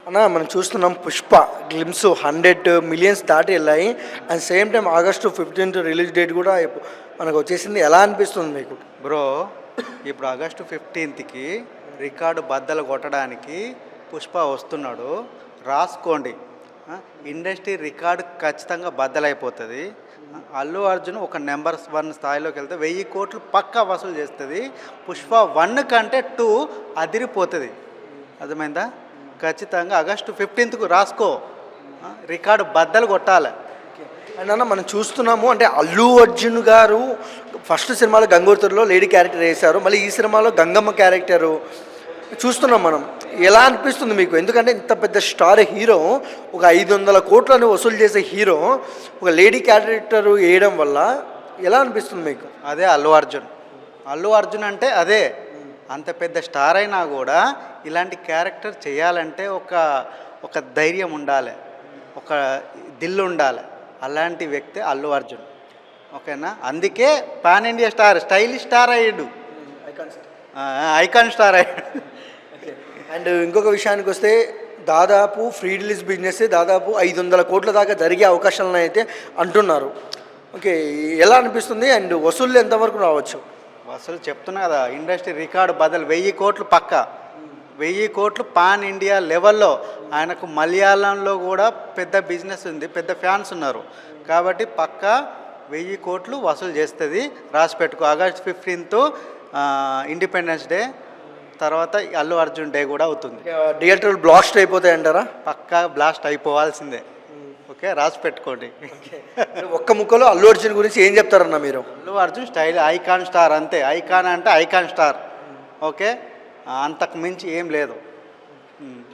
అన్న మనం చూస్తున్నాం పుష్ప గ్లిమ్స్ 100 మిలియన్స్ దాటి వెళ్ళాయి. And same time August 15th release date కూడా మనకు వచ్చేసింది. ఎలా అనిపిస్తుంది మీకు? బ్రో, ఇప్పుడు ఆగస్టు 15కి రికార్డు బద్దలు కొట్టడానికి పుష్ప వస్తున్నాడు. రాసుకోండి, ఇండస్ట్రీ రికార్డు ఖచ్చితంగా బద్దలైపోతుంది. అల్లు అర్జున్ ఒక నెంబర్ 1 స్థాయిలోకి వెళ్తే 1000 కోట్లు పక్కా వసూలు చేస్తుంది. పుష్ప 1 కంటే 2 అదిరిపోతుంది. అర్థమైందా? ఖచ్చితంగా ఆగస్టు 15కు రాసుకో, రికార్డు బద్దలు కొట్టాలి. అండ్ అన్న మనం చూస్తున్నాము, అంటే అల్లు అర్జున్ గారు ఫస్ట్ సినిమాలో గంగోత్రిలో లేడీ క్యారెక్టర్ వేశారు, మళ్ళీ ఈ సినిమాలో గంగమ్మ క్యారెక్టరు చూస్తున్నాం మనం. ఎలా అనిపిస్తుంది మీకు? ఎందుకంటే ఇంత పెద్ద స్టార్ హీరో, ఒక 500 కోట్లను వసూలు చేసే హీరో ఒక లేడీ క్యారెక్టర్ వేయడం వల్ల ఎలా అనిపిస్తుంది మీకు? అదే అల్లు అర్జున్ అంటే అదే. అంత పెద్ద స్టార్ అయినా కూడా ఇలాంటి క్యారెక్టర్ చేయాలంటే ఒక ధైర్యం ఉండాలి, ఒక దిల్లు ఉండాలి. అలాంటి వ్యక్తి అల్లు అర్జున్. ఓకేనా? అందుకే pan India star, stylish star అయ్యాడు, ఐకాన్ స్టార్ అయ్యాడు. అండ్ ఇంకొక విషయానికి వస్తే, దాదాపు ఫ్రీ రిలీజ్ బిజినెస్ దాదాపు 500 కోట్ల దాకా జరిగే అవకాశాలను అయితే అంటున్నారు. ఓకే, ఎలా అనిపిస్తుంది? అండ్ వసూళ్ళు ఎంతవరకు రావచ్చు? అసలు చెప్తున్నా కదా, ఇండస్ట్రీ రికార్డు బదులు 1000 కోట్లు పక్క, 1000 కోట్లు పాన్ ఇండియా లెవెల్లో. ఆయనకు మలయాళంలో కూడా పెద్ద బిజినెస్ ఉంది, పెద్ద ఫ్యాన్స్ ఉన్నారు. కాబట్టి పక్క 1000 కోట్లు వసూలు చేస్తుంది. రాసి పెట్టుకో. ఆగస్ట్ 15th ఇండిపెండెన్స్ డే, తర్వాత అల్లు అర్జున్ డే కూడా అవుతుంది. థియేటర్లు బ్లాస్ట్ అయిపోతాయి అంటారా? పక్కా బ్లాస్ట్ అయిపోవాల్సిందే. ఓకే, రాసి పెట్టుకోండి. ఒక్క ముక్కలో అల్లు అర్జున్ గురించి ఏం చెప్తారన్న మీరు? Allu Arjun style icon star, అంతే. ఐకాన్ అంటే ఐకాన్ స్టార్. ఓకే, అంతకు మించి ఏం లేదు.